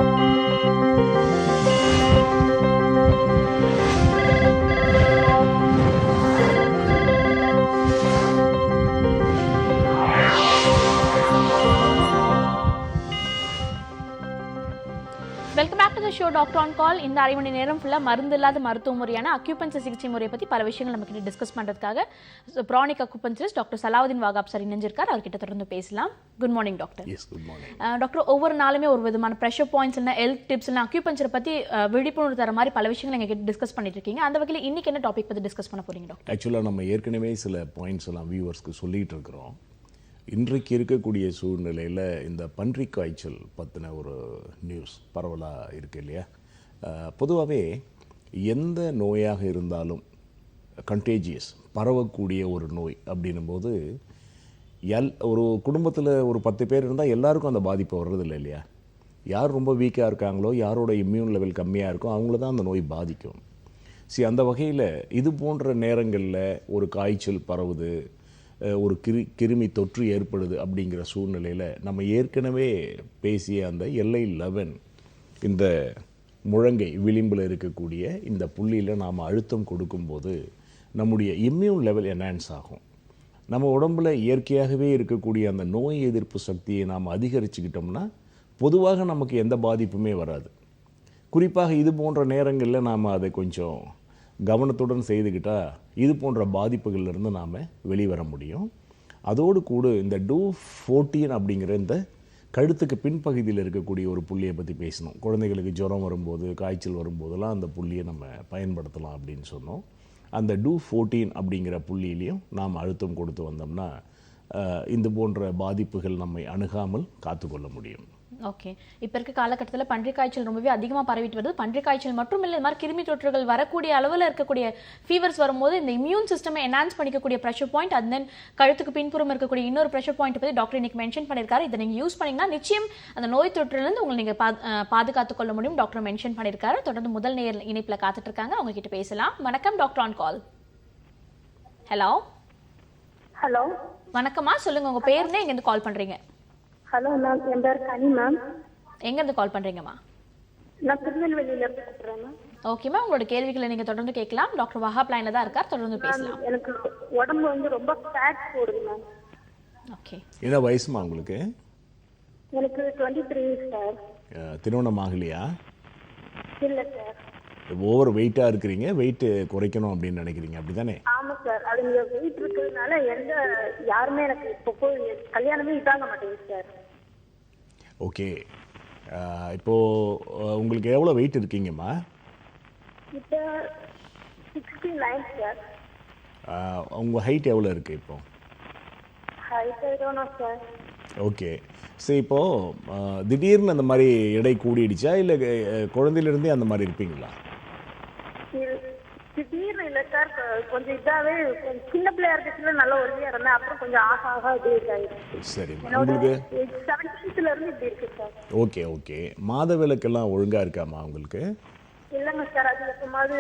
Welcome back to the show doctor on call. இந்த அரை மணி நேரம் ஃபுல்லாக மருந்து இல்லாத மருத்துவ முறையான அக்யூபஞ்சர் சிகிச்சை முறையை பற்றி பல விஷயங்கள் நம்ம கிட்ட டிஸ்கஸ் பண்ணுறதுக்காக pranic acupuncturist doctor Salahuddin Wahab sir இணைஞ்சிருக்கார். அவர்கிட்ட தொடர்ந்து பேசலாம். Good morning doctor. Yes, good morning doctor. ஒவ்வொரு நாளுமே ஒரு விதமான ப்ரெஷர் பாயிண்ட்ஸ் இல்லை ஹெல்த் டிப்ஸ் இல்லை அக்யூபஞ்சரை பற்றி விழிப்புணர்வு தர மாதிரி பல விஷயங்கள் எங்கள் கிட்ட டிஸ்கஸ் பண்ணிட்டு இருக்கீங்க. அந்த வகையில் இன்னைக்கு என்ன டாபிக் பற்றி டிஸ்கஸ் பண்ண போறீங்க டாக்டர்? ஆக்சுவலாக நம்ம ஏற்கனவே சில பாயிண்ட்ஸ் எல்லாம் வியூவர்ஸ்க்கு சொல்லிகிட்டு இருக்கிறோம். இன்றைக்கு இருக்கக்கூடிய சூழ்நிலையில் இந்த பன்றிக் காய்ச்சல் பற்றின ஒரு நியூஸ் பரவலாக இருக்குது இல்லையா? பொதுவாகவே எந்த நோயாக இருந்தாலும் கண்டேஜியஸ் பரவக்கூடிய ஒரு நோய் அப்படின்னும்போது ஒரு குடும்பத்தில் ஒரு 10 பேர் இருந்தால் எல்லாருக்கும் அந்த பாதிப்பு வர்றதில்லை இல்லையா? யார் ரொம்ப வீக்காக இருக்காங்களோ, யாரோட இம்யூன் லெவல் கம்மியாக இருக்கோ அவங்கள தான் அந்த நோய் பாதிக்கும். சரி, அந்த வகையில் இது போன்ற நேரங்களில் ஒரு காய்ச்சல் பரவுது, ஒரு கிருமி தொற்று ஏற்படுது அப்படிங்கிற சூழ்நிலையில் நம்ம ஏற்கனவே பேசிய அந்த LI11 இந்த முழங்கை விளிம்பில் இருக்கக்கூடிய இந்த புள்ளியில் நாம் அழுத்தம் கொடுக்கும்போது நம்முடைய இம்யூன் லெவல் என்ஹான்ஸ் ஆகும். நம்ம உடம்பில் இயற்கையாகவே இருக்கக்கூடிய அந்த நோய் எதிர்ப்பு சக்தியை நாம் அதிகரிச்சுக்கிட்டோம்னா பொதுவாக நமக்கு எந்த பாதிப்புமே வராது. குறிப்பாக இது போன்ற நேரங்களில் நாம் அதை கொஞ்சம் கவனத்துடன் செய்துக்கிட்டால் இது போன்ற பாதிப்புகளிலிருந்து நாம் வெளிவர முடியும். அதோடு கூட இந்த DO14 அப்படிங்கிற இந்த கழுத்துக்கு பின்பகுதியில் இருக்கக்கூடிய ஒரு புள்ளியை பற்றி பேசணும். குழந்தைகளுக்கு ஜுரம் வரும்போது, காய்ச்சல் வரும்போதெல்லாம் அந்த புள்ளியை நம்ம பயன்படுத்தலாம் அப்படின்னு சொன்னோம். அந்த DO14 அப்படிங்கிற புள்ளியிலையும் நாம் அழுத்தம் கொடுத்து வந்தோம்னா இந்த போன்ற பாதிப்புகள் நம்மை அணுகாமல் காத்துக்கொள்ள முடியும். ஓகே. இப்போ இருக்க காலகட்டத்தில் பன்றிக் காய்ச்சல் ரொம்பவே அதிகமாக பரவிட்டு வருது. பன்றிக் காய்ச்சல் மட்டும் இல்லை, இந்த மாதிரி கிருமி தொற்றுகள் வரக்கூடிய அளவில் இருக்கக்கூடிய ஃபீவர்ஸ் வரும்போது இந்த இம்யூன் சிஸ்டமை என்ஹான்ஸ் பண்ணிக்கக்கூடிய ப்ரெஷர் பாயிண்ட், அண்ட் தென் கழுத்துக்கு பின்புறம் இருக்கக்கூடிய இன்னொரு ப்ரெஷர் பாயிண்ட் பற்றி டாக்டர் இன்னைக்கு மென்ஷன் பண்ணியிருக்காரு. இதை நீங்கள் யூஸ் பண்ணிங்கன்னா நிச்சயம் அந்த நோய் தொற்றுலேருந்து உங்களை நீங்கள் பாதுகாத்துக் கொள்ள முடியும் டாக்டர் மென்ஷன் பண்ணியிருக்காரு. தொடர்ந்து முதல் நேர் இணைப்பில் காத்துட்டு இருக்காங்க, அவங்க கிட்ட பேசலாம். வணக்கம் doctor on call. Hello hello வணக்கம்மா, சொல்லுங்க உங்க பேருன்னு எங்கேருந்து கால் பண்றீங்க? ஹலோ மேம், என் பேர் கனி மேம். எங்கேருந்து கால் பண்றீங்கம்மா? நான் திருநெல்வேலியில இருந்து பேசுறேன் மேம். ஓகேம்மா, உங்களோட கேள்விகளை நீங்க தொடர்ந்து கேட்கலாம். டாக்டர் வஹாப் லைன்ல தான் இருக்கார், தொடர்ந்து பேசலாம். எனக்கு உடம்பு வந்து ரொம்ப ஃபேட் போடுது மேம். ஓகே. என்ன வயசுமா உங்களுக்கு? எனக்கு 23 சார். திருமணம் ஆகலையா? இல்லை சார். ஓவர் வெயிட்டாக இருக்கிறீங்க, வெயிட் குறைக்கணும் அப்படின்னு நினைக்கிறீங்க, அப்படி தானே? ஆமாம் சார். அது நீங்கள் வெயிட் இருக்கிறதுனால யாருமே எனக்கு இப்போ கல்யாணமே இதாங்க மாட்டேங்குது சார். ஓகே. இப்போது உங்களுக்கு எவ்வளோ வெயிட் இருக்கீங்கம்மா? இப்போ 69 சார். உங்கள் ஹைட் எவ்வளோ இருக்குது இப்போ? ஹைட் ஆயிடணும் சார். ஓகே. சரி, இப்போது திடீர்னு அந்த மாதிரி எடை கூடிடுச்சா இல்லை குழந்தையிலேருந்தே அந்த மாதிரி இருப்பீங்களா? திடீர்னு இல்லை சார், கொஞ்சம் இதாகவே சின்ன பிள்ளையா இருக்கிறதுல நல்ல ஒருமையாக இருந்தேன். அப்புறம் கொஞ்சம் ஆக இப்படி இதாகிடுச்சு. சரிம்மா. உங்களுக்கு 17th இப்படி இருக்கு சார். Okay okay. மாத விலக்கெல்லாம் ஒழுங்காக இருக்காம்மா உங்களுக்கு? இல்லைங்க சார், அது எப்போது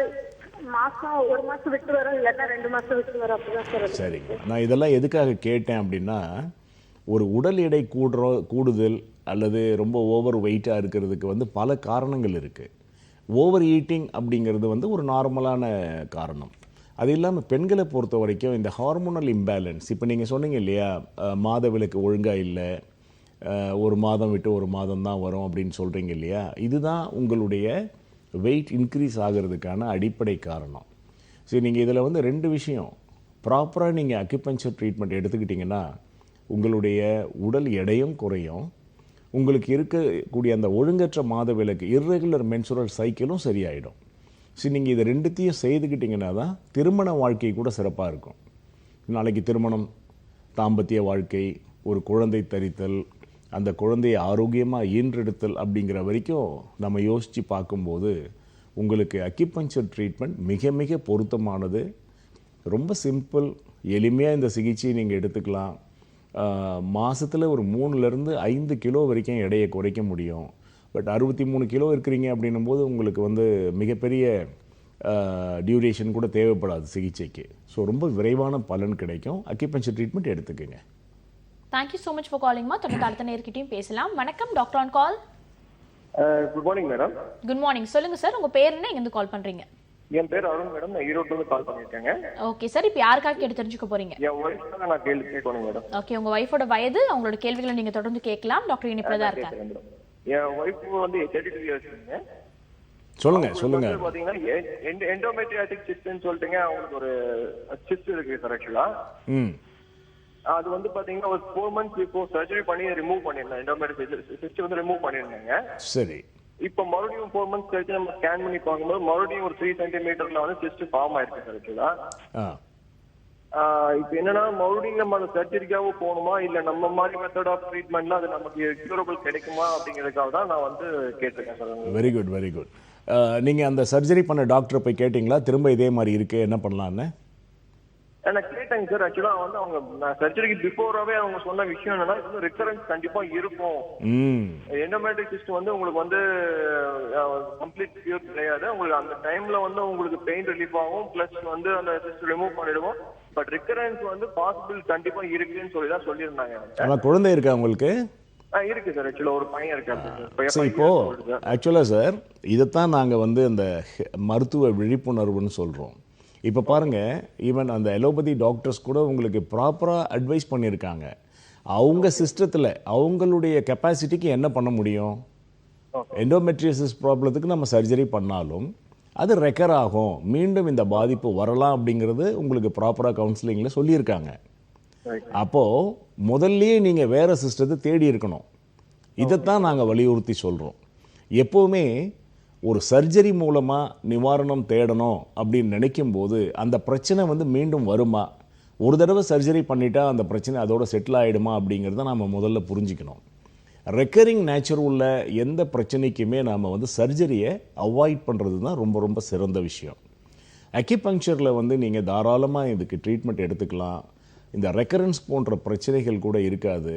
மாதம் 1 மாதம் விட்டு வரும், இல்லைன்னா 2 மாதம் விட்டு வரும், அப்படிதான் சார். சரிங்க. நான் இதெல்லாம் எதுக்காக கேட்டேன் அப்படின்னா, ஒரு உடல் எடை கூடுதல் அல்லது ரொம்ப ஓவர் வெயிட்டாக இருக்கிறதுக்கு வந்து பல காரணங்கள் இருக்குது. ஓவர் ஈட்டிங் அப்படிங்கிறது வந்து ஒரு நார்மலான காரணம். அது இல்லாமல் பெண்களை பொறுத்த வரைக்கும் இந்த ஹார்மோனல் இம்பேலன்ஸ், இப்போ நீங்கள் சொன்னீங்க இல்லையா, மாத விலக்கு ஒழுங்காக இல்லை, ஒரு மாதம் விட்டு ஒரு மாதம் தான் வரும் அப்படின்னு சொல்கிறீங்க இல்லையா, இதுதான் உங்களுடைய வெயிட் இன்க்ரீஸ் ஆகிறதுக்கான அடிப்படை காரணம். சரி, நீங்கள் இதில் வந்து 2 விஷயம் ப்ராப்பராக நீங்கள் அக்யூபஞ்சர் ட்ரீட்மெண்ட் எடுத்துக்கிட்டிங்கன்னா உங்களுடைய உடல் எடையும் குறையும், உங்களுக்கு இருக்கக்கூடிய அந்த ஒழுங்கற்ற மாத விலக்கு இர்ரெகுலர் மென்சுரல் சைக்கிளும் சரியாயிடும். சரி, நீங்கள் இதை 2த்தையும் செய்துக்கிட்டிங்கன்னா தான் திருமண வாழ்க்கை கூட சிறப்பாக இருக்கும். நாளைக்கு திருமணம், தாம்பத்திய வாழ்க்கை, ஒரு குழந்தை தரித்தல், அந்த குழந்தையை ஆரோக்கியமாக ஈன்றெடுத்தல் அப்படிங்கிற வரைக்கும் நம்ம யோசித்து பார்க்கும்போது உங்களுக்கு அக்யூபஞ்சர் ட்ரீட்மெண்ட் மிக மிக பொருத்தமானது. ரொம்ப சிம்பிள், எளிமையாக இந்த சிகிச்சையை நீங்கள் எடுத்துக்கலாம். மாதத்தில் ஒரு 3லேருந்து 5 கிலோ வரைக்கும் எடையை குறைக்க முடியும். பட் 63 கிலோ இருக்கிறீங்க அப்படின்னும் போது உங்களுக்கு வந்து மிகப்பெரிய டியூரேஷன் கூட தேவைப்படாது சிகிச்சைக்கு. ஸோ ரொம்ப விரைவான பலன் கிடைக்கும். அக்யூபஞ்சர் ட்ரீட்மெண்ட் எடுத்துக்கோங்க. தேங்க்யூ ஸோ மச் ஃபார் காலிங்மா. தொடர்ந்து அடுத்த நேர்கிட்டையும் பேசலாம். வணக்கம் doctor on call. Good morning madam. Good morning. சொல்லுங்க சார், உங்க பேர் என்ன, எங்க இருந்து கால் பண்றீங்க? என் பேர் அருண் மேடம். நான் ஈரோட்ல இருந்து கால் பண்ணிருக்கேங்க. ஓகே சார், இப்போ யாருக்காக கேட்டு தெரிஞ்சுக்க போறீங்க? என் ஒய்ஃப்காக நான் கேள்வி கேட்கணும் மேடம். ஓகே, உங்க ஒய்ஃபோட வயது, அவங்களோட கேள்விகளை நீங்க தொடர்ந்து கேட்கலாம். டாக்டர் இனிப்புல தான் இருக்காங்க. மேடம், என் ஒய்ஃப் வந்து 32 இயர்ஸ்ங்க. சொல்லுங்க சொல்லுங்க. பாத்தீங்கன்னா எண்டோமெட்ரியாட்டிக் சிஸ்ட்னு சொல்லிட்டுங்க, அவங்களுக்கு ஒரு சிஸ்ட் இருக்கு சார். ஆக்சுவலா அது வந்து பாத்தீங்கன்னா ஒரு 4 months பிஃபோர் சர்ஜரி பண்ணி ரிமூவ் பண்ணிருந்தேன். எண்டோமெட்ரிக் சிஸ்ட் வந்து ரிமூவ் பண்ணிருந்தேங்க. சரி. இப்ப மறுபடியும் 4 months கழிச்சு நம்ம ஸ்கேன் பண்ணி பார்க்கும்போது மறுபடியும் ஒரு 3 சென்டிமீட்டர்ல வந்து சிஸ்ட் ஃபார்ம் ஆயிருக்கு சார். ஆக்சுவலா இப்ப என்னன்னா மறுபடியும் நம்ம அந்த சர்ஜரிக்காக போகணுமா இல்ல நம்ம மாதிரி மெத்தட் ஆஃப் ட்ரீட்மெண்ட்ல அது நமக்கு கியூரபிள் கிடைக்குமா அப்படிங்கிறதுக்காக தான் நான் வந்து கேட்டிருக்கேன் sir. Very good very good. நீங்க அந்த சர்ஜரி பண்ண டாக்டரை போய் கேட்டிங்களா திரும்ப இதே மாதிரி இருக்கு என்ன பண்ணலான்னு? நான் கேட்டேங்க சார். ஆக்சுவலா வந்து அவங்க சர்ஜரிக்கு பிஃபோராவே அவங்க சொன்ன விஷயம் என்னன்னா இது ரிகரன்ஸ் கண்டிப்பா இருக்கும். எண்டோமெட்ரிக் சிஸ்ட் வந்து உங்களுக்கு வந்து கம்ப்ளீட் கியூர் கிடையாது. உங்களுக்கு அந்த டைம்ல வந்து உங்களுக்கு பெயின் ரிலீஃப் ஆகும், பிளஸ் வந்து அந்த சிஸ்ட் ரிமூவ் பண்ணிடுவோம். பட் ரிகரன்ஸ் வந்து பாசிபிள் கண்டிப்பா இருக்குன்னு சொல்லி தான் சொல்லியிருந்தாங்க. ஆனா குழந்தை இருக்கா உங்களுக்கு? இருக்கு சார். ஆக்சுவலா ஒரு பையன் இருக்காரு. இப்போ ஆக்சுவலா சார் இதைத்தான் நாங்க வந்து அந்த மருத்துவ விழிப்புணர்வுன்னு சொல்றோம். இப்போ பாருங்க, ஈவன் அந்த அலோபதி டாக்டர்ஸ் கூட உங்களுக்கு ப்ராப்பராக அட்வைஸ் பண்ணியிருக்காங்க. அவங்க சிஸ்டத்தில் அவங்களுடைய கெப்பாசிட்டிக்கு என்ன பண்ண முடியும்? எண்டோமெட்ரியோசிஸ் ப்ராப்ளத்துக்கு நம்ம சர்ஜரி பண்ணாலும் அது ரெக்கர் ஆகும், மீண்டும் இந்த பாதிப்பு வரலாம் அப்படிங்கிறது உங்களுக்கு ப்ராப்பராக கவுன்சிலிங்கில் சொல்லியிருக்காங்க. அப்போது முதல்லயே நீங்கள் வேறு சிஸ்டத்தை தேடி இருக்கணும். இதைத்தான் நாங்கள் வலியுறுத்தி சொல்கிறோம். எப்போவுமே ஒரு சர்ஜரி மூலமாக நிவாரணம் தேடணும் அப்படின்னு நினைக்கும் போது அந்த பிரச்சனை வந்து மீண்டும் வருமா, ஒரு தடவை சர்ஜரி பண்ணிட்டா அந்த பிரச்சனை அதோட செட்டில் ஆகிடுமா அப்படிங்கிறத நம்ம முதல்ல புரிஞ்சுக்கணும். ரெக்கரிங் நேச்சர் உள்ள எந்த பிரச்சனைக்குமே நாம் வந்து சர்ஜரியை அவாய்ட் பண்ணுறது தான் ரொம்ப ரொம்ப சிறந்த விஷயம். அக்யூபங்க்சரில் வந்து நீங்கள் தாராளமாக இதுக்கு ட்ரீட்மெண்ட் எடுத்துக்கலாம். இந்த ரெக்கரன்ஸ் போன்ற பிரச்சனைகள் கூட இருக்காது.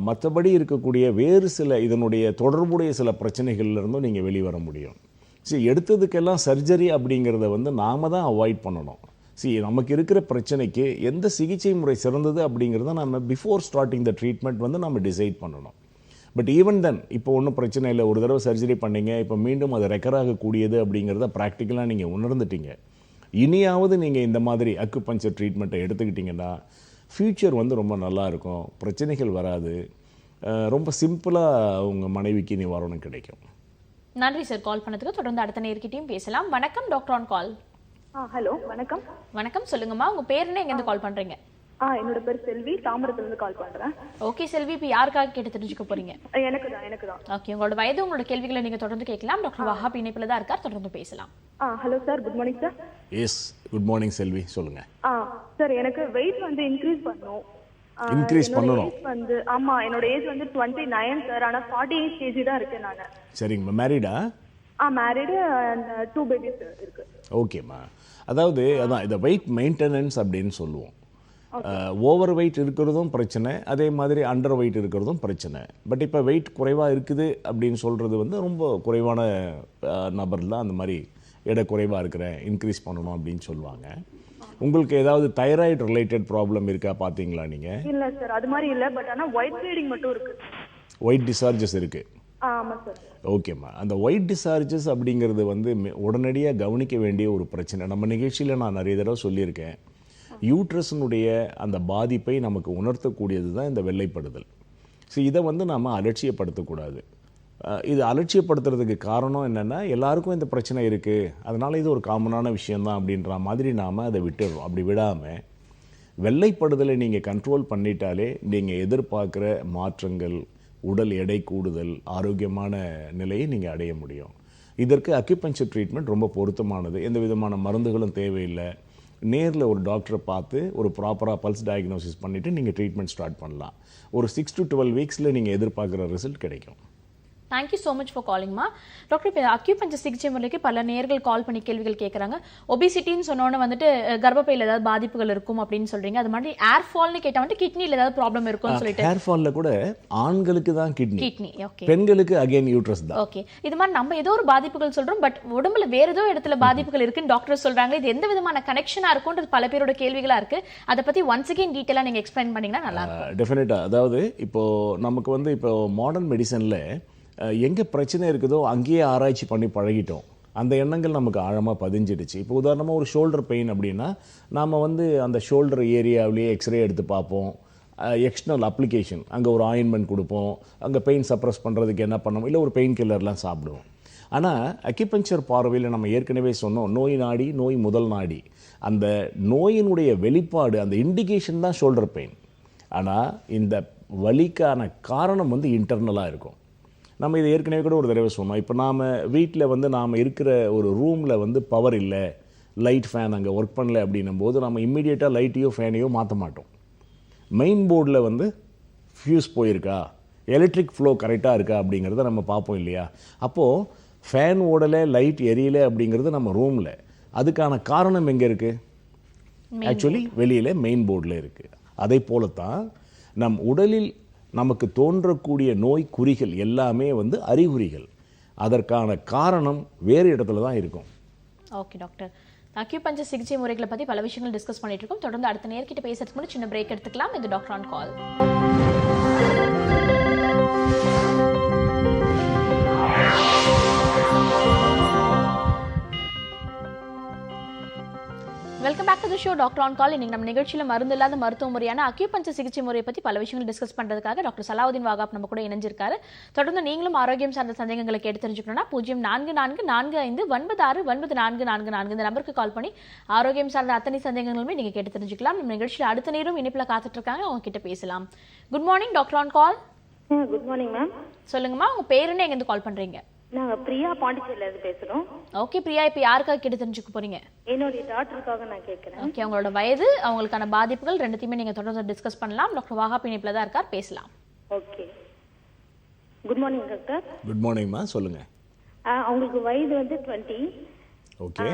மற்றபடி இருக்கக்கூடிய வேறு சில இதனுடைய தொடர்புடைய சில பிரச்சனைகள்லேருந்தும் நீங்கள் வெளிவர முடியும். எடுத்ததுக்கெல்லாம் சர்ஜரி அப்படிங்கிறத வந்து நாம் தான் அவாய்ட் பண்ணணும். நமக்கு இருக்கிற பிரச்சனைக்கு எந்த சிகிச்சை முறை சிறந்தது அப்படிங்கிறத நம்ம பிஃபோர் ஸ்டார்டிங் த ட்ரீட்மெண்ட் வந்து நம்ம டிசைட் பண்ணணும். பட் ஈவன் தென் இப்போ ஒன்றும் பிரச்சனை இல்லை, ஒரு தடவை சர்ஜரி பண்ணீங்க, இப்போ மீண்டும் அது ரெக்கர் ஆகக்கூடியது அப்படிங்கிறத ப்ராக்டிக்கலாக நீங்கள் உணர்ந்துட்டீங்க. இனியாவது நீங்கள் இந்த மாதிரி அக்குபஞ்சர் ட்ரீட்மெண்ட்டை எடுத்துக்கிட்டிங்கன்னா ஃப்யூச்சர் வந்து ரொம்ப நல்லா இருக்கும், பிரச்சனைகள் வராது, ரொம்ப சிம்பிளாக உங்கள் மனைவிக்கு நிவாரணம் கிடைக்கும். நன்றி சார் கால் பண்ணதுக்கு. தொடர்ந்து அடுத்த நேர்கிட்டையும் பேசலாம். வணக்கம், டாக்டர் ஆன் கால். ஹலோ, வணக்கம். வணக்கம், சொல்லுங்கம்மா, உங்க பேர் என்ன, எங்கேருந்து கால் பண்றீங்க? என்னோட பேர் செல்வி, தாம்பரத்துலேருந்து கால் பண்றேன். ஓகே செல்வி, இப்போ யாருக்காக கேட்டு தெரிஞ்சுக்க போறீங்க? எனக்கு தான். ஓகே, உங்களோட வயது, உங்களோட கேள்விகளை நீங்க தொடர்ந்து கேட்கலாம். டாக்டர் வஹாப் இணைப்புல தான் இருக்கார், தொடர்ந்து பேசலாம். Hello sir, good morning sir. Yes, good morning Selvi, சொல்லுங்க. சார், எனக்கு வெயிட் வந்து இன்க்ரீஸ் பண்ணணும். வந்து ஆமா, என்னோட ஏஜ் வந்து 29 சார். ஆனா 48 kg தான் இருக்கேன் நான். சரிங்கம்மா. மேரிடா? மேரிடு, 2 பேபிஸ் இருக்கு. ஓகேம்மா. அதாவது அதான் இந்த வெயிட் மெயின்டெனன்ஸ் அப்படின்னு சொல்லுவோம். ஓவர் வெயிட் இருக்கிறதும் பிரச்சனை, அதே மாதிரி அண்டர் வெயிட் இருக்கிறதும் பிரச்சனை. பட் இப்போ வெயிட் குறைவாக இருக்குது அப்படின்னு சொல்கிறது வந்து ரொம்ப குறைவான நபர் தான் அந்த மாதிரி எடை குறைவாக இருக்கிறேன், இன்க்ரீஸ் பண்ணணும் அப்படின்னு சொல்லுவாங்க. உங்களுக்கு ஏதாவது தைராய்டு ரிலேட்டட் ப்ராப்ளம் இருக்கா பார்த்தீங்களா நீங்கள்? இல்லை சார், அது மாதிரி இல்லை. பட் ஆனால் ஒயிட் ப்ளீடிங் மட்டும் இருக்குது. ஒயிட் டிசார்ஜஸ் இருக்குது? ஆமாம் சார். ஓகேம்மா. அந்த ஒயிட் டிசார்ஜஸ் அப்படிங்கிறது வந்து உடனடியாக கவனிக்க வேண்டிய ஒரு பிரச்சனை. நம்ம நிகழ்ச்சியில் நான் நிறைய தடவை சொல்லியிருக்கேன், யூட்ரஸினுடைய அந்த பாதிப்பை நமக்கு உணர்த்தக்கூடியது தான் இந்த வெள்ளைப்படுதல். இதை வந்து நாம் அலட்சியப்படுத்தக்கூடாது. இது அலட்சியப்படுத்துறதுக்கு காரணம் என்னென்னா, எல்லாருக்கும் இந்த பிரச்சனை இருக்குது, அதனால் இது ஒரு காமனான விஷயந்தான் அப்படின்ற மாதிரி நாம் அதை விட்டுடுறோம். அப்படி விடாமல் வெள்ளைப்படுதலை நீங்கள் கண்ட்ரோல் பண்ணிட்டாலே நீங்கள் எதிர்பார்க்குற மாற்றங்கள், உடல் எடை கூடுதல், ஆரோக்கியமான நிலையை நீங்கள் அடைய முடியும். இதற்கு அக்யூபஞ்சர் ட்ரீட்மெண்ட் ரொம்ப பொருத்தமானது. எந்த விதமான மருந்துகளும் தேவையில்லை. நேரில் ஒரு டாக்டரை பார்த்து ஒரு ப்ராப்பராக பல்ஸ் டயக்னோசிஸ் பண்ணிவிட்டு நீங்கள் ட்ரீட்மெண்ட் ஸ்டார்ட் பண்ணலாம். ஒரு 6 to 12 வீக்ஸில் நீங்கள் எதிர்பார்க்குற ரிசல்ட் கிடைக்கும். தேங்க்யூ ஸோ மச் ஃபார் காலிங்மா. டாக்டர், இப்போ அக்யூபஞ்சர் சிகிச்சை முறைக்கு பல நேயர்கள் கால் பண்ணி கேள்விகள் கேட்குறாங்க. ஒபிசிட்டின்னு சொன்னோன்னு வந்துட்டு கர்ப்பப்பையில் ஏதாவது பாதிப்புகள் இருக்கும் அப்படின்னு சொல்றீங்க. அது மாதிரி ஏர் ஃபால்னு கேட்டால் வந்துட்டு கிட்னியில் ஏதாவது ப்ராப்ளம் இருக்கும்னு சொல்லிட்டு. ஏர் ஃபாலில் கூட ஆண்களுக்கு தான் கிட்னி, ஓகே, பெண்களுக்கு அகைன் யூட்ரஸ் தான். ஓகே, இது மாதிரி நம்ம ஏதோ ஒரு பாதிப்புகள் சொல்றோம், பட் உடம்புல வேற ஏதோ இடத்துல பாதிப்புகள் இருக்குன்னு டாக்டர் சொல்றாங்க. இது எந்த விதமான கனெக்ஷனா இருக்கும்ன்றது பல பேரோட கேள்விகளா இருக்கு. அதை பத்தி ஒன்ஸ் அகைன் டீட்டெயிலாக நீங்க எக்ஸ்பிளைன் பண்ணீங்கன்னா நல்லா இருக்கும். டெஃபினட்டாக. அதாவது இப்போ நமக்கு வந்து இப்போ மாடர்ன் மெடிசனில் எங்கே பிரச்சனை இருக்குதோ அங்கேயே ஆராய்ச்சி பண்ணி பழகிட்டோம். அந்த எண்ணங்கள் நமக்கு ஆழமாக பதிஞ்சிடுச்சு. இப்போ உதாரணமாக ஒரு ஷோல்டர் பெயின் அப்படின்னா நாம் வந்து அந்த ஷோல்டர் ஏரியாவிலேயே எக்ஸ்ரே எடுத்து பார்ப்போம். எக்ஸ்டர்னல் அப்ளிகேஷன், அங்கே ஒரு ஆயின்மெண்ட் கொடுப்போம், அங்கே பெயின் சப்ரஸ் பண்ணுறதுக்கு என்ன பண்ணோம், இல்லை ஒரு பெயின் கில்லர்லாம் சாப்பிடுவோம். ஆனால் அக்யூபஞ்சர் பார்வையில் நம்ம ஏற்கனவே சொன்னோம், நோய் நாடி, நோய் முதல் நாடி. அந்த நோயினுடைய வெளிப்பாடு, அந்த இண்டிகேஷன் தான் ஷோல்டர் பெயின். ஆனால் இந்த வலிக்கான காரணம் வந்து இன்டர்னலாக இருக்கும். நம்ம இதை ஏற்கனவே கூட ஒரு தடவை சொன்னோம். இப்போ நாம் வீட்டில் வந்து நாம் இருக்கிற ஒரு ரூமில் வந்து பவர் இல்லை, லைட் ஃபேன் அங்கே ஒர்க் பண்ணல அப்படின்னும் போது நம்ம இம்மிடியேட்டாக லைட்டையோ ஃபேனையோ மாற்ற மாட்டோம். மெயின் போர்டில் வந்து ஃபியூஸ் போயிருக்கா, எலக்ட்ரிக் ஃப்ளோ கரெக்டாக இருக்கா அப்படிங்கிறத நம்ம பார்ப்போம் இல்லையா. அப்போது ஃபேன் ஓடலை, லைட் எரியலை அப்படிங்கிறது நம்ம ரூமில். அதுக்கான காரணம் எங்கே இருக்குது? ஆக்சுவலி வெளியில் மெயின் போர்டில் இருக்குது. அதை போலத்தான் நம் உடலில் நமக்கு தோன்றக்கூடிய நோய் குறிகள் எல்லாமே வந்து அறிகுறிகள். அதற்கான காரணம் வேறு இடத்துல தான் இருக்கும். ஓகே டாக்டர், அக்யூபஞ்சர் சிகிச்சை முறைகளை பற்றி பல விஷயங்கள் டிஸ்கஸ் பண்ணிட்டு இருக்கோம். தொடர்ந்து அடுத்த நேர்கிட்ட பேசுறதுக்கு முன்னாடி சின்ன பிரேக் எடுத்துக்கலாம். இது doctor on call. Welcome back to the show doctor on call. இன்னைக்கு நம்ம நிகழ்ச்சியில் மருந்து இல்லாத மருத்துவ முறையான அக்யூபஞ்சர் சிகிச்சை முறையை பற்றி பல விஷயங்கள் டிஸ்கஸ் பண்ணுறதுக்காக டாக்டர் சலாவுதீன் வாகாப் நம்ம கூட இணைஞ்சிருக்காரு. தொடர்ந்து நீங்களும் ஆரோக்கியம் சார்ந்த சந்தேகங்களை கேட்டு தெரிஞ்சுக்கணும்னா 0444459444 இந்த நம்பருக்கு கால் பண்ணி ஆரோக்கியம் சார்ந்த அத்தனை சந்தேகங்களுமே நீங்கள் கேட்டு தெரிஞ்சுக்கலாம். நம்ம நிகழ்ச்சியில் அடுத்த நேரம் இணைப்பில் காத்துட்டு இருக்காங்க, அவங்க கிட்ட பேசலாம். Good morning doctor on call. Good morning ma'am. சொல்லுங்கம்மா, உங்க பேர் என்ன, எங்கேருந்து கால் பண்றீங்க? நாங்க பிரியா பாண்டிச்சேரியில இருந்து பேசுறோம். ஓகே பிரியா, இப்போ யாருக்காக கேட்டு தெரிஞ்சுக்க போறீங்க? என்னோட டாக்டருக்காக நான் கேட்கறேன். ஓகே, அவங்களோட வயது, அவங்களுக்கான பாதிப்புகள் ரெண்டுத்தையுமே நீங்க தொடர்ந்து டிஸ்கஸ் பண்ணலாம். டாக்டர் வாகாப் இணைப்பில் தான் இருக்கார், பேசலாம். Okay, good morning doctor. Good மார்னிங்மா, சொல்லுங்கள். அவங்களுக்கு வயது வந்து 20. ஓகே.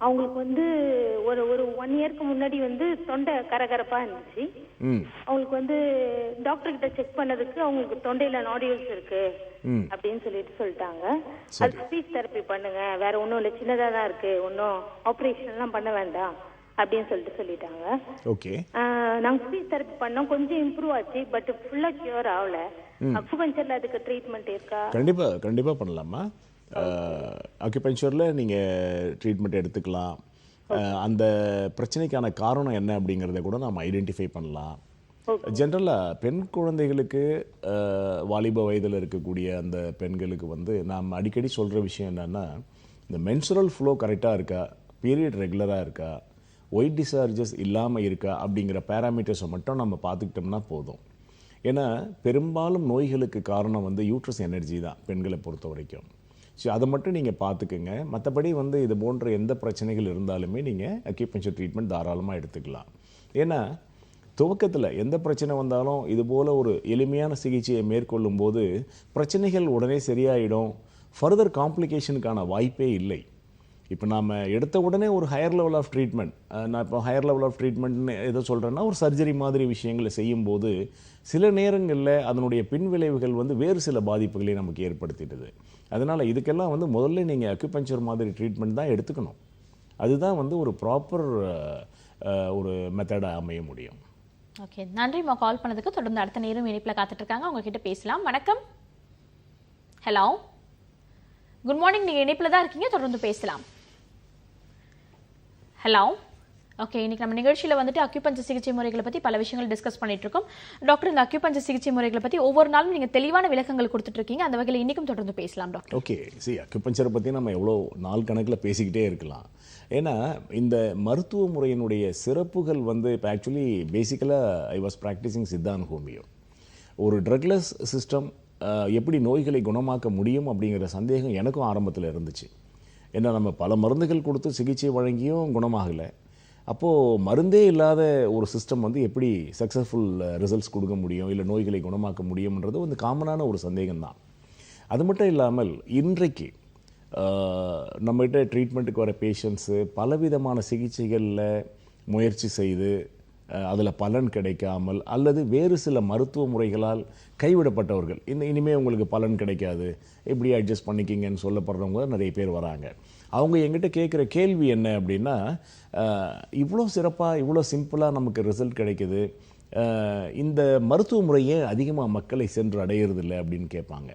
அவங்களுக்கு வந்து ஒரு 1 இயர்க்கு முன்னாடி வந்து தொண்டை கரகரப்பா இருந்துச்சு. அவங்களுக்கு வந்து டாக்டர் கிட்ட செக் பண்ணதுக்கு அவங்களுக்கு தொண்டையில நாடியூல்ஸ் இருக்கு அப்படின்னு சொல்லிட்டாங்க. அது ஸ்பீச் தெரப்பி பண்ணுங்க, வேற ஒன்றும் இல்லை, சின்னதா தான் இருக்கு, ஒன்றும் ஆப்ரேஷன் எல்லாம் பண்ண வேண்டாம் அப்படின்னு சொல்லிட்டாங்க. ஓகே. நாங்க ஸ்பீச் தெரப்பி பண்ணோம், கொஞ்சம் இம்ப்ரூவ் ஆச்சு, பட் ஃபுல்லா கியூர் ஆகல. அக்குபஞ்சர்ல அதுக்கு ட்ரீட்மெண்ட் இருக்கா? கண்டிப்பா பண்ணலாமா. அக்யூபஞ்சரில் நீங்கள் ட்ரீட்மெண்ட் எடுத்துக்கலாம். அந்த பிரச்சனைக்கான காரணம் என்ன அப்படிங்கிறத கூட நம்ம ஐடென்டிஃபை பண்ணலாம். ஜென்ரலாக பெண் குழந்தைகளுக்கு, வாலிப வயதில் இருக்கக்கூடிய அந்த பெண்களுக்கு வந்து நாம் அடிக்கடி சொல்கிற விஷயம் என்னென்னா, இந்த மென்சுரல் ஃப்ளோ கரெக்டாக இருக்கா, பீரியட் ரெகுலராக இருக்கா, ஒயிட் டிஸ்சார்ஜஸ் இல்லாமல் இருக்கா அப்படிங்கிற பேராமீட்டர்ஸை மட்டும் நம்ம பார்த்துக்கிட்டோம்னா போதும். ஏன்னா பெரும்பாலும் நோய்களுக்கு காரணம் வந்து யூட்ரஸ் எனர்ஜி தான் பெண்களை பொறுத்த வரைக்கும். ஸோ அதை மட்டும் நீங்கள் பார்த்துக்குங்க. மற்றபடி வந்து இது போன்ற எந்த பிரச்சனைகள் இருந்தாலுமே நீங்கள் அக்யூபஞ்சர் ட்ரீட்மெண்ட் தாராளமாக எடுத்துக்கலாம். ஏன்னா துவக்கத்தில் எந்த பிரச்சனை வந்தாலும் இது போல் ஒரு எளிமையான சிகிச்சையை மேற்கொள்ளும் போது பிரச்சனைகள் உடனே சரியாயிடும். ஃபர்தர் காம்ப்ளிகேஷனுக்கான வாய்ப்பே இல்லை. இப்போ நாம் எடுத்த உடனே ஒரு ஹையர் லெவல் ஆஃப் ட்ரீட்மெண்ட், நான் இப்போ ஹையர் லெவல் ஆஃப் ட்ரீட்மெண்ட்னு எதை சொல்கிறேன்னா, ஒரு சர்ஜரி மாதிரி விஷயங்களை செய்யும்போது சில நேரங்களில் அதனுடைய பின்விளைவுகள் வந்து வேறு சில பாதிப்புகளை நமக்கு ஏற்படுத்திடுது. அதனால் இதுக்கெல்லாம் வந்து முதல்ல நீங்கள் அக்யூபஞ்சர் மாதிரி ட்ரீட்மெண்ட் தான் எடுத்துக்கணும். அதுதான் வந்து ஒரு ப்ராப்பர் ஒரு மெத்தடாக அமைய முடியும். ஓகே, நன்றிம்மா கால் பண்ணதுக்கு. தொடர்ந்து அடுத்த நேரம் இணைப்பில் காத்துட்டு இருக்காங்க, அவங்க கிட்ட பேசலாம். வணக்கம். ஹலோ, குட் மார்னிங், நீங்கள் இணைப்பில் தான் இருக்கீங்க, தொடர்ந்து பேசலாம். ஹலோ. ஓகே, இன்னைக்கு நம்ம நிகழ்ச்சியில் வந்துட்டு அக்யூபஞ்சர் சிகிச்சை முறைகளை பற்றி பல விஷயங்கள் டிஸ்கஸ் பண்ணிட்டு இருக்கோம். டாக்டர், இந்த அக்யூபஞ்சர் சிகிச்சை முறைகளை பற்றி ஒவ்வொரு நாளும் நீங்கள் தெளிவான விளக்கங்கள் கொடுத்துட்டு இருக்கீங்க. அந்த வகையில் இன்னைக்கும் தொடர்ந்து பேசலாம் டாக்டர். ஓகே, அக்யூபஞ்சரை பற்றி நம்ம எவ்வளோ நாள் கணக்கில் பேசிக்கிட்டே இருக்கலாம். ஏன்னா இந்த மருத்துவ முறையினுடைய சிறப்புகள் வந்து இப்போ ஆக்சுவலி பேசிக்கலாக ஐ வாஸ் ப்ராக்டிசிங் சித்தான் ஹோமியோ. ஒரு ட்ரக்லெஸ் சிஸ்டம் எப்படி நோய்களை குணமாக்க முடியும் அப்படிங்கிற சந்தேகம் எனக்கும் ஆரம்பத்தில் இருந்துச்சு. ஏன்னா நம்ம பல மருந்துகள் கொடுத்து சிகிச்சை வழங்கியும் குணமாகலை. அப்போது மருந்தே இல்லாத ஒரு சிஸ்டம் வந்து எப்படி சக்ஸஸ்ஃபுல் ரிசல்ட்ஸ் கொடுக்க முடியும், இல்லை நோய்களை குணமாக்க முடியும்ன்றது வந்து காமனான ஒரு சந்தேகம்தான். அது மட்டும் இல்லாமல் இன்றைக்கு நம்மகிட்ட ட்ரீட்மெண்ட்டுக்கு வர பேஷண்ட்ஸு பலவிதமான சிகிச்சைகளில் முயற்சி செய்து அதில் பலன் கிடைக்காமல் அல்லது வேறு சில மருத்துவ முறைகளால் கைவிடப்பட்டவர்கள், இனிமேல் உங்களுக்கு பலன் கிடைக்காது, இப்படி அட்ஜஸ்ட் பண்ணிக்கிங்கன்னு சொல்லப்படுறவங்க நிறைய பேர் வராங்க. அவங்க எங்கிட்ட கேட்குற கேள்வி என்ன அப்படின்னா, இவ்வளோ சிறப்பாக இவ்வளோ சிம்பிளாக நமக்கு ரிசல்ட் கிடைக்குது, இந்த மருத்துவ முறையே அதிகமாக மக்களை சென்று அடையிறதில்லை அப்படின்னு கேட்பாங்க.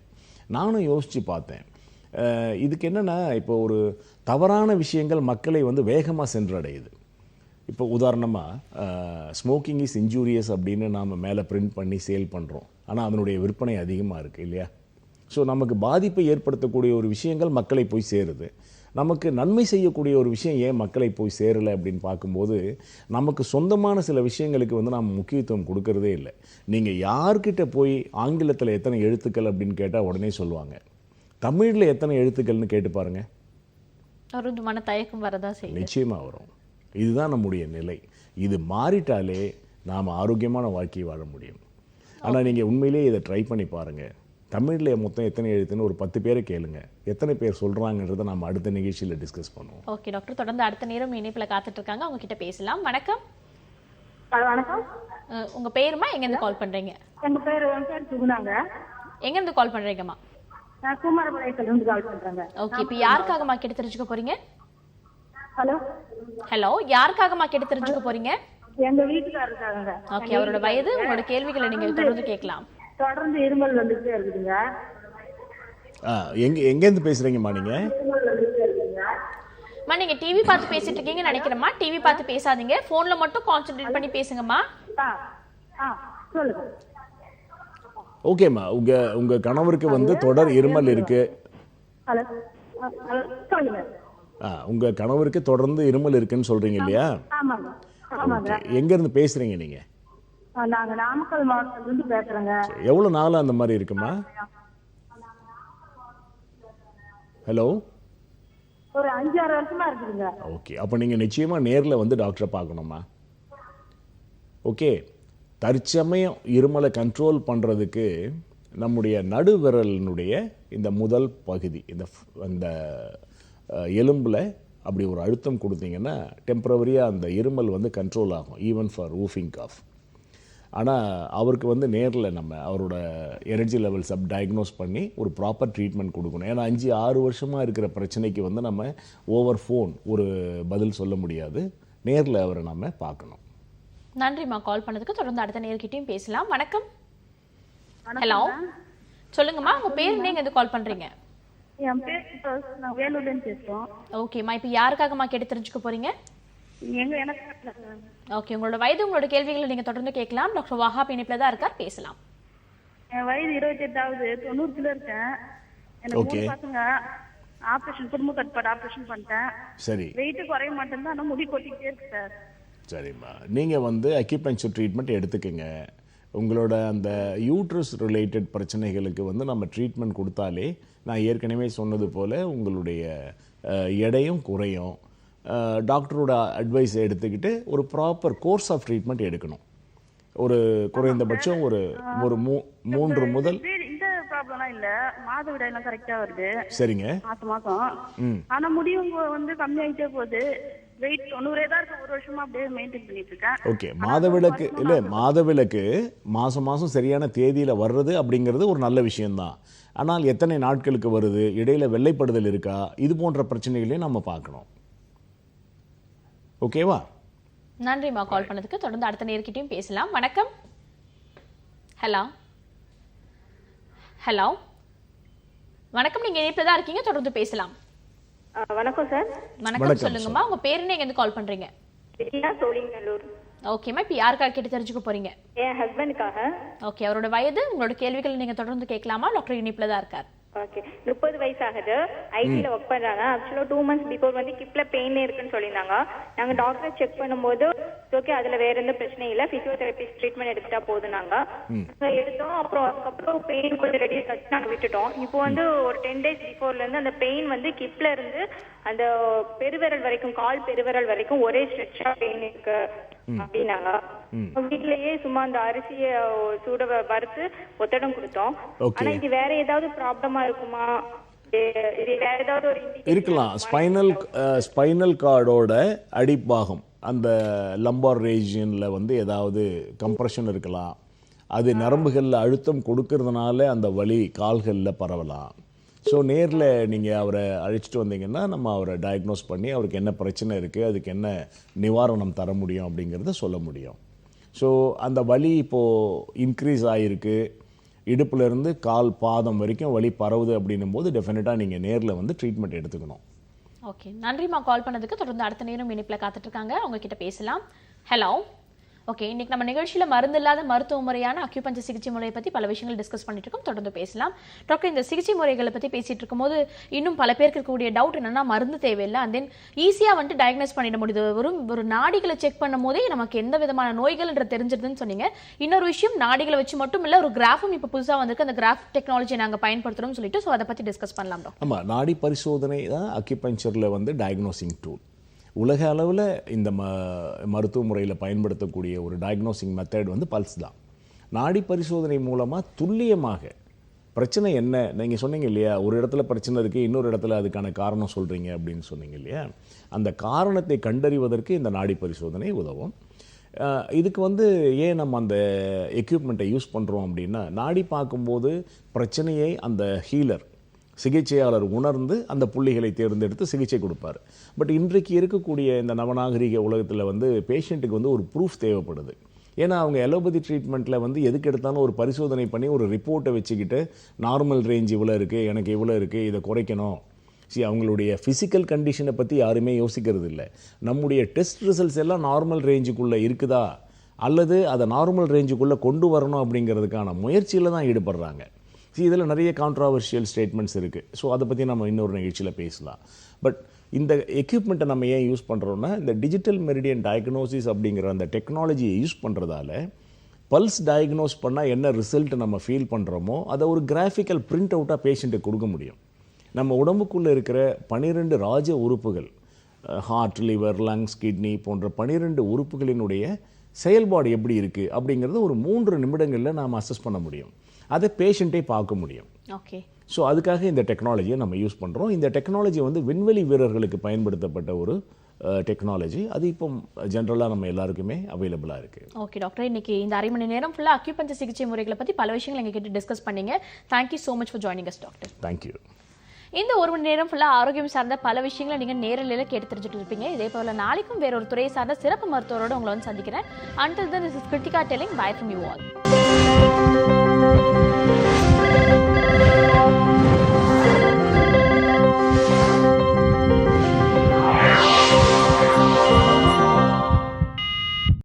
நானும் யோசித்து பார்த்தேன். இதுக்கு என்னென்னா, இப்போ ஒரு தவறான விஷயங்கள் மக்களை வந்து வேகமாக சென்றடையுது. இப்போ உதாரணமாக ஸ்மோக்கிங் இஸ் இன்ஜூரியஸ் அப்படின்னு நாம் மேலே பிரிண்ட் பண்ணி சேல் பண்ணுறோம். ஆனால் அதனுடைய விற்பனை அதிகமாக இருக்குது இல்லையா? ஸோ நமக்கு பாதிப்பை ஏற்படுத்தக்கூடிய ஒரு விஷயங்கள் மக்களை போய் சேருது. நமக்கு நன்மை செய்யக்கூடிய ஒரு விஷயம் ஏன் மக்களை போய் சேரலை அப்படின்னு பார்க்கும்போது, நமக்கு சொந்தமான சில விஷயங்களுக்கு வந்து நாம் முக்கியத்துவம் கொடுக்கறதே இல்லை. நீங்கள் யார்கிட்ட போய் ஆங்கிலத்தில் எத்தனை எழுத்துக்கள் அப்படின்னு கேட்டால் உடனே சொல்லுவாங்க. தமிழில் எத்தனை எழுத்துக்கள்னு கேட்டு பாருங்கள். ஒரு விதமான தயக்கம் வரதான் செய்யும். நிச்சயமாக வரும். இதுதான் நம்முடைய நிலை. இது மாறிட்டாலே நாம் ஆரோக்கியமான வாழ்க்கையை வாழ முடியும். ஆனால் நீங்கள் உண்மையிலேயே இதை ட்ரை பண்ணி பாருங்கள். தமிழில் மொத்தம் எத்தனை எழுத்துன்னு ஒரு 10 பேரை கேளுங்க. எத்தனை பேர் சொல்கிறாங்கன்றதை நம்ம அடுத்த நிகழ்ச்சியில் டிஸ்கஸ் பண்ணுவோம். ஓகே டாக்டர், தொடர்ந்து அடுத்த நேரம் இணைப்பில் காத்துட்டு இருக்காங்க, அவங்க கிட்ட பேசலாம். வணக்கம். வணக்கம். உங்க பேருமா, எங்கேருந்து கால் பண்றீங்க? என் பேர் சுகுணாங்க. எங்கேருந்து கால் பண்றீங்கம்மா? நான் குமாரபாளையத்துல இருந்து கால் பண்றேங்க. ஓகே, இப்போ யாருக்காகமா கேட்டு தெரிஞ்சுக்க போறீங்க? ஹலோ ஹலோ, யாருக்காகமா கேட்டு தெரிஞ்சுக்க போறீங்க? எங்க வீட்டுக்காரருக்காக. ஓகே, அவரோட வயது, உங்களோட கேள்விகளை நீங்க தொடர்ந்து கேட்கலாம். தொடர்ந்து இருமல் வந்துட்டே இருக்குதுங்க. எங்கேருந்து பேசுகிறீங்கம்மா நீங்கள்? அம்மா, நீங்க டிவி பார்த்து பேசிட்டு இருக்கீங்கன்னு நினைக்கிறேம்மா. டிவி பார்த்து பேசாதீங்க, போன்ல மட்டும் கான்சென்ட்ரேட் பண்ணி பேசுங்கம்மா. சொல்லுங்க. ஓகேம்மா, உங்கள் கணவருக்கு வந்து தொடர் இருமல் இருக்குது. ஹலோ சொல்லுங்க. உங்கள் கணவருக்கு தொடர்ந்து இருமல் இருக்குன்னு சொல்கிறீங்க இல்லையா? ஆமாங்க ஆமாங்க. எங்கேருந்து பேசுகிறீங்க நீங்கள்? நாங்க நாமக்கல் மாவட்டத்துல இருந்து பேசுறேங்க. எவ்வளோ நாளாக அந்த மாதிரி இருக்குமா? ஹலோ, ஒரு 5-6 வருஷமா இருக்குதுங்க. ஓகே, அப்போ நீங்கள் நிச்சயமாக நேரில் வந்து டாக்டரை பார்க்கணுமா? ஓகே, தற்சமயம் இருமலை கண்ட்ரோல் பண்ணுறதுக்கு நம்முடைய நடுவிரலினுடைய இந்த முதல் பகுதி, இந்த எலும்பில் அப்படி ஒரு அழுத்தம் கொடுத்தீங்கன்னா டெம்பரவரியாக அந்த இருமல் வந்து கண்ட்ரோல் ஆகும், ஈவன் ஃபார் ஊஃபிங் காஃப். ஆனால் அவருக்கு வந்து நேரில் நம்ம அவரோட எனர்ஜி லெவல்ஸ் டயக்னோஸ் பண்ணி ஒரு ப்ராப்பர் ட்ரீட்மெண்ட் கொடுக்கணும். ஏன்னா 5-6 வருஷமாக இருக்கிற பிரச்சனைக்கு வந்து நம்ம ஓவர் ஃபோன் ஒரு பதில் சொல்ல முடியாது. நேரில் அவரை நம்ம பார்க்கணும். நன்றிம்மா கால் பண்ணதுக்கு. தொடர்ந்து அடுத்த நேர்கிட்டையும் பேசலாம். வணக்கம். ஹலோ, சொல்லுங்கம்மா, உங்க பேர், நீங்க எது கால் பண்றீங்க? என் பேர் நான் வேலூர்ல இருந்து பேசுறோம். ஓகேம்மா, இப்போ யாருக்காகம்மா கேட்டு தெரிஞ்சுக்க போறீங்க? எனக்கு ஓகே, உங்களோட வயது, உங்களோட கேள்விகளை நீங்க தொடர்ந்து கேட்கலாம். டாக்டர் வஹாப் இணைப்புல தான் இருக்கார், பேசலாம். என் வயது 28ஆவது, 90 இருக்கேன். எனக்கு 3 பசங்க. ஆபரேஷன், குடும்ப கட்டுப்பாடு ஆபரேஷன் பண்ணிட்டேன். சரி, வெயிட் குறைய மாட்டேங்குது, ஆனா முடி கொட்டிக்கிட்டே இருக்கு சார். சரிம்மா, நீங்கள் வந்து அக்யூபஞ்சர் ட்ரீட்மெண்ட் எடுத்துக்கங்க. உங்களோட அந்த யூட்ரஸ் ரிலேட்டட் பிரச்சனைகளுக்கு வந்து நம்ம ட்ரீட்மெண்ட் கொடுத்தாலே, நான் ஏற்கனவே சொன்னது போல் உங்களுடைய எடையும் குறையும். டாக்டரோட அட்வைஸை எடுத்துக்கிட்டு ஒரு ப்ராப்பர் கோர்ஸ் ஆஃப் ட்ரீட்மெண்ட் எடுக்கணும். ஒரு குறைந்தபட்சம் ஒரு 3 முதல். இந்த ப்ராப்ளம்லாம் இல்ல, மாதவிடாயெல்லாம் கரெக்டா வருது. சரிங்க. மாசம் ஆனா முடியும் வந்து கம்மியாயிட்டே போகுது. வெயிட் 90 தான் இருக்கு. 1 வருஷமா அப்படியே மெயின்டைன் பண்ணிட்டு இருக்கேன். ஓகே, மாதவிலக்கு இல்லை, மாதவிலக்கு மாதம் சரியான தேதியில் வர்றது அப்படிங்கிறது ஒரு நல்ல விஷயம்தான். ஆனால் எத்தனை நாட்களுக்கு வருது, இடையில வெள்ளைப்படுதல் இருக்கா, இது போன்ற பிரச்சனைகளையும் நம்ம பார்க்கணும். ஓகேவா? நன்றிம்மா கால் பண்ணதுக்கு. தொடர்ந்து அடுத்த நேர்கிட்டையும் பேசலாம். வணக்கம். ஹலோ ஹலோ, வணக்கம், நீங்க இணைப்புல தான் இருக்கீங்க, தொடர்ந்து பேசலாம். வணக்கம் சார். வணக்கம், சொல்லுங்கம்மா, உங்க பேரு, நீங்க எங்க கால் பண்றீங்க? சோழிங்கல்லூர். ஓகேம்மா, இப்போ யாருக்காக கேட்டு தெரிஞ்சுக்க போறீங்க? என் ஹஸ்பண்டுக்காக. ஓகே, அவரோட வயது, உங்களோட கேள்விகளை நீங்க தொடர்ந்து கேட்கலாமா? டாக்டர் இணைப்புல தான் இருக்கார். ஓகே, 30 வயசு ஆகுது. ஐடில ஒர்க் பண்றாங்க. ஆக்சுவலா 2 months பிஃபோர் வந்து கிப்ல பெயின் இருக்குன்னு சொல்லியிருந்தாங்க. நாங்க டாக்டரை செக் பண்ணும்போது ஓகே, அதுல வேற எந்த பிரச்சனையும் இல்ல, பிசியோதெரபிஸ்ட் ட்ரீட்மெண்ட் எடுத்துட்டா போதும். நாங்க எடுத்தோம். அதுக்கப்புறம் பெயின் கொஞ்சம் ரெடியூஸ் ஆச்சு, நாங்க விட்டுட்டோம். இப்போ வந்து ஒரு 10 days பிஃபோர்ல இருந்து அந்த பெயின் வந்து கிப்ல இருந்து அந்த பெருவிரல் வரைக்கும், கால் பெருவிரல் வரைக்கும் ஒரே ஸ்ட்ரெச்சா பெயின் இருக்கு அப்படின்னாங்க. வீட்லயே சும்மா அந்த அரிசிய சூட வறுத்து ஒத்தடம் கொடுத்தோம். ஆனா இது வேற ஏதாவது ப்ராப்ளமா இருக்குமா? இது வேற ஏதாவது ஒரு இருக்கலாம். ஸ்பைனல் கார்டோட அடிப்பாகம், அந்த லம்பார் ரீஜியனில் வந்து ஏதாவது கம்ப்ரெஷன் இருக்கலாம். அது நரம்புகளில் அழுத்தம் கொடுக்கறதுனால அந்த வலி கால்களில் பரவலாம். ஸோ நேரில் நீங்கள் அவரை அழைச்சிட்டு வந்தீங்கன்னா நம்ம அவரை டயக்னோஸ் பண்ணி அவருக்கு என்ன பிரச்சனை இருக்குது, அதுக்கு என்ன நிவாரணம் தர முடியும் அப்படிங்கிறத சொல்ல முடியும். ஸோ அந்த வலி இப்போது இன்க்ரீஸ் ஆகிருக்கு, இடுப்புலேருந்து கால் பாதம் வரைக்கும் வலி பரவுது அப்படின்னும் போது டெஃபினட்டாக நீங்கள் நேரில் வந்து ட்ரீட்மெண்ட் எடுத்துக்கணும். ஓகே, நன்றிம்மா கால் பண்ணதுக்கு. தொடர்ந்து அடுத்த நேரம் இணைப்பில் காத்துட்டு இருக்காங்க, அவங்க கிட்ட பேசலாம். ஹலோ. ஓகே, இன்னைக்கு நம்ம நிகழ்ச்சியில் மருந்து இல்லாத மருத்துவ முறையான அக்யூபஞ்சர் சிகிச்சை முறையை பற்றி பல விஷயங்கள் டிஸ்கஸ் பண்ணிட்டு இருக்கோம். தொடர்ந்து பேசலாம். டாக்டர், இந்த சிகிச்சை முறைகளை பற்றி பேசிட்டு இருக்கும்போது இன்னும் பல பேருக்கு இருக்கக்கூடிய டவுட் என்னன்னா, மருந்து தேவையில்லை, அண்ட் தென் ஈஸியாக வந்துட்டு டயக்னோஸ் பண்ணிட முடியுது, ஒரு நாடிகளை செக் பண்ணும் போதே நமக்கு எந்த விதமான நோய்கள்ன்ற தெரிஞ்சிருதுன்னு சொன்னீங்க. இன்னொரு விஷயம், நாடிகளை வச்சு மட்டும் இல்லை, ஒரு கிராஃபும் இப்போ புதுசாக வந்திருக்கு, அந்த கிராஃப் டெக்னாலஜி நாங்கள் பயன்படுத்துகிறோம்னு சொல்லிட்டு, ஸோ அதை பற்றி டிஸ்கஸ் பண்ணலாம் டாக்டர். ஆமாம், நாடி பரிசோதனை தான் அக்யூபஞ்சரில் வந்து டயக்னோசிங் டூல். உலக அளவில் இந்த மருத்துவ முறையில் பயன்படுத்தக்கூடிய ஒரு டயக்னோசிங் மெத்தட் வந்து பல்ஸ் தான். நாடி பரிசோதனை மூலமாக துல்லியமாக பிரச்சனை என்ன, நீங்கள் சொன்னீங்க இல்லையா, ஒரு இடத்துல பிரச்சனை இருக்குது, இன்னொரு இடத்துல அதுக்கான காரணம் சொல்கிறீங்க அப்படின்னு சொன்னீங்க இல்லையா, அந்த காரணத்தை கண்டறிவதற்கு இந்த நாடி பரிசோதனை உதவும். இதுக்கு வந்து ஏன் நம்ம அந்த எக்யூப்மெண்ட்டை யூஸ் பண்ணுறோம் அப்படின்னா, நாடி பார்க்கும்போது பிரச்சனையை அந்த ஹீலர் சிகிச்சையாளர் உணர்ந்து அந்த புள்ளிகளை தேர்ந்தெடுத்து சிகிச்சை கொடுப்பார். பட் இன்றைக்கு இருக்கக்கூடிய இந்த நவநாகரிக உலகத்தில் வந்து பேஷண்ட்டுக்கு வந்து ஒரு ப்ரூஃப் தேவைப்படுது. ஏன்னா அவங்க எலோபதி ட்ரீட்மெண்ட்டில் வந்து எதுக்கு எடுத்தாலும் ஒரு பரிசோதனை பண்ணி ஒரு ரிப்போர்ட்டை வச்சுக்கிட்டு நார்மல் ரேஞ்ச் இவ்வளோ இருக்குது, எனக்கு இவ்வளோ இருக்குது, இதை குறைக்கணும். அவங்களுடைய ஃபிசிக்கல் கண்டிஷனை பற்றி யாருமே யோசிக்கிறது இல்லை. நம்முடைய டெஸ்ட் ரிசல்ட்ஸ் எல்லாம் நார்மல் ரேஞ்சுக்குள்ளே இருக்குதா அல்லது அதை நார்மல் ரேஞ்சுக்குள்ளே கொண்டு வரணும் அப்படிங்கிறதுக்கான முயற்சியில் தான் ஈடுபடுறாங்க. இதில் நிறைய கான்ட்ராவர்ஷியல் ஸ்டேட்மெண்ட்ஸ் இருக்குது. ஸோ அதை பற்றி நம்ம இன்னொரு நிகழ்ச்சியில் பேசலாம். பட் இந்த எக்யூப்மெண்ட்டை நம்ம ஏன் யூஸ் பண்ணுறோன்னா, இந்த டிஜிட்டல் மெரிடியன் டயக்னோசிஸ் அப்படிங்கிற அந்த டெக்னாலஜியை யூஸ் பண்ணுறதால பல்ஸ் டயக்னோஸ் பண்ணால் என்ன ரிசல்ட் நம்ம ஃபீல் பண்ணுறோமோ அதை ஒரு கிராஃபிக்கல் பிரிண்ட் அவுட்டாக பேஷண்ட்டுக்கு கொடுக்க முடியும். நம்ம உடம்புக்குள்ளே இருக்கிற 12 ராஜ உறுப்புகள், ஹார்ட், லிவர், லங்ஸ், கிட்னி போன்ற 12 உறுப்புகளினுடைய செயல்பாடு எப்படி இருக்குது அப்படிங்கிறத ஒரு 3 நிமிடங்களில் நாம் அசஸ் பண்ண முடியும். அதை பேஷண்ட்டே பார்க்க முடியும். ஓகே, ஸோ அதுக்காக இந்த டெக்னாலஜியை நம்ம யூஸ் பண்ணுறோம். இந்த டெக்னாலஜி வந்து விண்வெளி வீரர்களுக்கு பயன்படுத்தப்பட்ட ஒரு டெக்னாலஜி. அது இப்போ ஜென்ரலாக நம்ம எல்லாருக்குமே அவைலபிளாக இருக்குது. ஓகே டாக்டர், இன்னைக்கு இந்த அரை மணி நேரம் ஃபுல்லாக அக்யூபஞ்சர் சிகிச்சை முறைகளை பற்றி பல விஷயங்கள் எங்ககிட்ட டிஸ்கஸ் பண்ணீங்க. Thank you so much for joining us doctor. Thank you. இந்த ஒரு மணி நேரம் ஃபுல்லாக ஆரோக்கியம் சார்ந்த பல விஷயங்களை நீங்கள் நேரலையில் கேட்டு தெரிஞ்சுட்டு இருப்பீங்க. இதே போல் நாளைக்கும் வேற ஒரு துறை சார்ந்த சிறப்பு மருத்துவரோடு உங்களை வந்து சந்திக்கிறேன். Until then, this is Kritika telling bye from you all.